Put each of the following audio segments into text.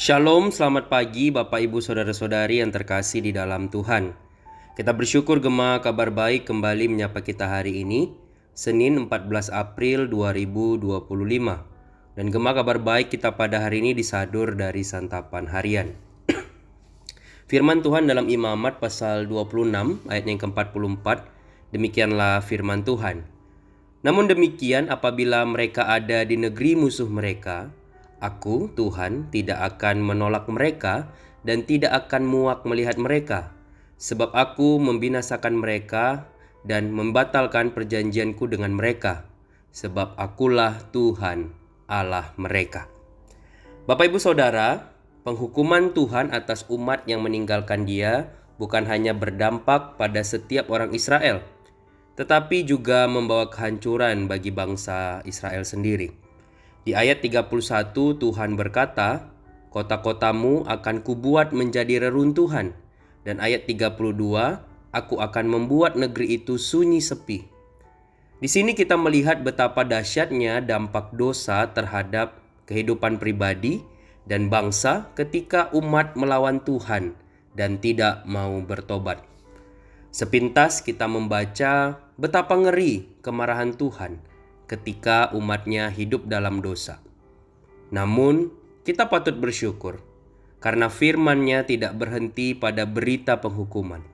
Shalom, selamat pagi Bapak Ibu Saudara-saudari yang terkasih di dalam Tuhan. Kita bersyukur Gema Kabar Baik kembali menyapa kita hari ini, Senin 14 April 2025. Dan Gema Kabar Baik kita pada hari ini disadur dari santapan harian. Firman Tuhan dalam Imamat pasal 26 ayat yang ke-44, demikianlah firman Tuhan. Namun demikian apabila mereka ada di negeri musuh mereka, Aku, Tuhan, tidak akan menolak mereka dan tidak akan muak melihat mereka, sebab Aku membinasakan mereka dan membatalkan perjanjianku dengan mereka, sebab Akulah Tuhan Allah mereka. Bapak Ibu Saudara, penghukuman Tuhan atas umat yang meninggalkan Dia bukan hanya berdampak pada setiap orang Israel, tetapi juga membawa kehancuran bagi bangsa Israel sendiri. Di ayat 31 Tuhan berkata, kota-kotamu akan kubuat menjadi reruntuhan. Dan ayat 32, aku akan membuat negeri itu sunyi sepi. Di sini kita melihat betapa dahsyatnya dampak dosa terhadap kehidupan pribadi dan bangsa ketika umat melawan Tuhan dan tidak mau bertobat. Sepintas kita membaca betapa ngeri kemarahan Tuhan ketika umatnya hidup dalam dosa. Namun, kita patut bersyukur karena firman-Nya tidak berhenti pada berita penghukuman.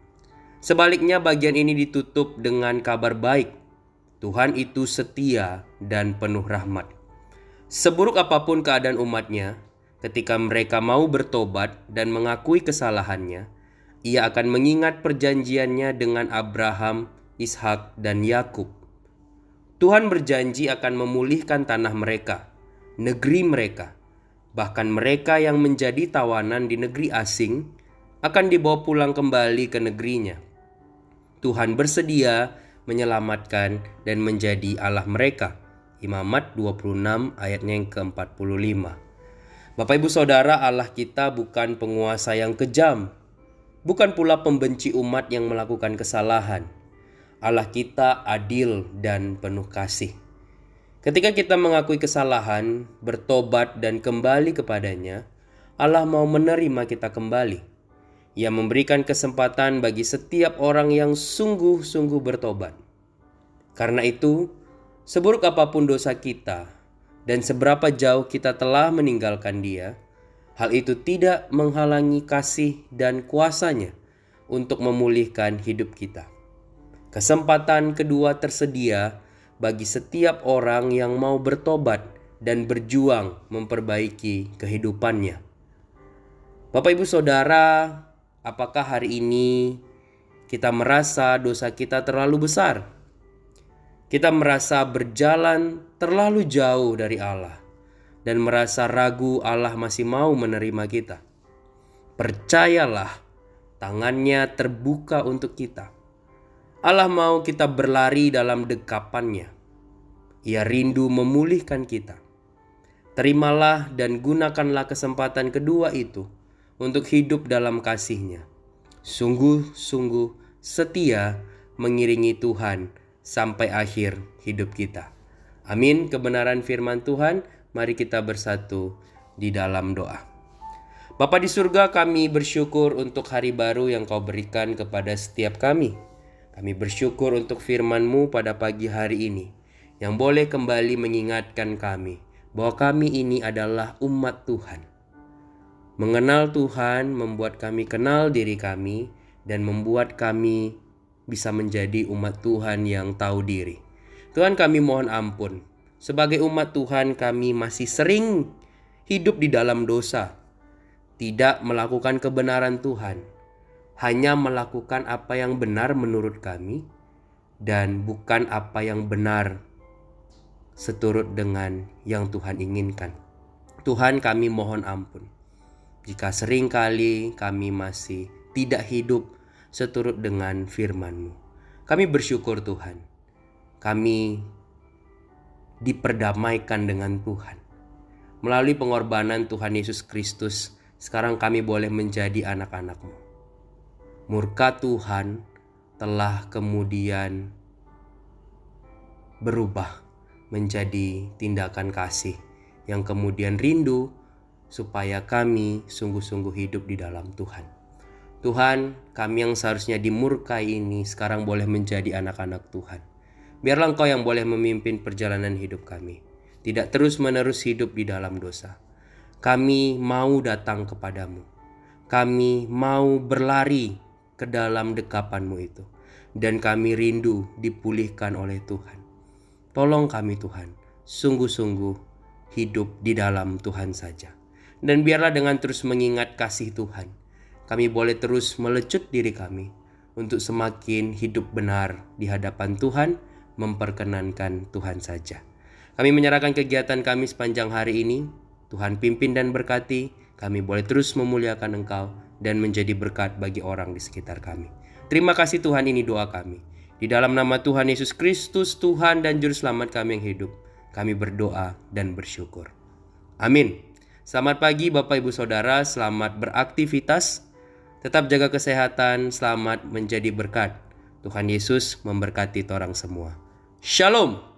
Sebaliknya, bagian ini ditutup dengan kabar baik. Tuhan itu setia dan penuh rahmat. Seburuk apapun keadaan umatnya, ketika mereka mau bertobat dan mengakui kesalahannya, Ia akan mengingat perjanjiannya dengan Abraham, Ishak, dan Yakub. Tuhan berjanji akan memulihkan tanah mereka, negeri mereka. Bahkan mereka yang menjadi tawanan di negeri asing akan dibawa pulang kembali ke negerinya. Tuhan bersedia menyelamatkan dan menjadi Allah mereka. Imamat 26 ayatnya yang ke-45. Bapak Ibu Saudara, Allah kita bukan penguasa yang kejam, bukan pula pembenci umat yang melakukan kesalahan. Allah kita adil dan penuh kasih. Ketika kita mengakui kesalahan, bertobat dan kembali kepadanya, Allah mau menerima kita kembali. Ia memberikan kesempatan bagi setiap orang yang sungguh-sungguh bertobat. Karena itu, seburuk apapun dosa kita dan seberapa jauh kita telah meninggalkan Dia, hal itu tidak menghalangi kasih dan kuasa-Nya untuk memulihkan hidup kita. Kesempatan kedua tersedia bagi setiap orang yang mau bertobat dan berjuang memperbaiki kehidupannya. Bapak Ibu Saudara, apakah hari ini kita merasa dosa kita terlalu besar? Kita merasa berjalan terlalu jauh dari Allah dan merasa ragu Allah masih mau menerima kita. Percayalah, tangan-Nya terbuka untuk kita. Allah mau kita berlari dalam dekapan-Nya. Ia rindu memulihkan kita. Terimalah dan gunakanlah kesempatan kedua itu untuk hidup dalam kasih-Nya. Sungguh-sungguh setia mengiringi Tuhan sampai akhir hidup kita. Amin. Kebenaran firman Tuhan, mari kita bersatu di dalam doa. Bapa di surga, kami bersyukur untuk hari baru yang Kau berikan kepada setiap kami. Kami bersyukur untuk firman-Mu pada pagi hari ini yang boleh kembali mengingatkan kami bahwa kami ini adalah umat Tuhan. Mengenal Tuhan membuat kami kenal diri kami dan membuat kami bisa menjadi umat Tuhan yang tahu diri. Tuhan, kami mohon ampun. Sebagai umat Tuhan kami masih sering hidup di dalam dosa, tidak melakukan kebenaran Tuhan, hanya melakukan apa yang benar menurut kami dan bukan apa yang benar seturut dengan yang Tuhan inginkan. Tuhan, kami mohon ampun jika seringkali kami masih tidak hidup seturut dengan firman-Mu. Kami bersyukur Tuhan, kami diperdamaikan dengan Tuhan. Melalui pengorbanan Tuhan Yesus Kristus, sekarang kami boleh menjadi anak-anak-Mu. Murka Tuhan telah kemudian berubah menjadi tindakan kasih yang kemudian rindu supaya kami sungguh-sungguh hidup di dalam Tuhan. Tuhan, kami yang seharusnya dimurkai ini sekarang boleh menjadi anak-anak Tuhan. Biarlah Engkau yang boleh memimpin perjalanan hidup kami, tidak terus-menerus hidup di dalam dosa. Kami mau datang kepadamu. Kami mau berlari ke dalam dekapan-Mu itu. Dan kami rindu dipulihkan oleh Tuhan. Tolong kami Tuhan, sungguh-sungguh hidup di dalam Tuhan saja. Dan biarlah dengan terus mengingat kasih Tuhan, kami boleh terus melecut diri kami untuk semakin hidup benar di hadapan Tuhan, memperkenankan Tuhan saja. Kami menyerahkan kegiatan kami sepanjang hari ini. Tuhan pimpin dan berkati, kami boleh terus memuliakan Engkau dan menjadi berkat bagi orang di sekitar kami. Terima kasih Tuhan, ini doa kami. Di dalam nama Tuhan Yesus Kristus, Tuhan dan Juru Selamat kami yang hidup, kami berdoa dan bersyukur. Amin. Selamat pagi Bapak Ibu Saudara, selamat beraktivitas. Tetap jaga kesehatan, selamat menjadi berkat. Tuhan Yesus memberkati orang semua. Shalom.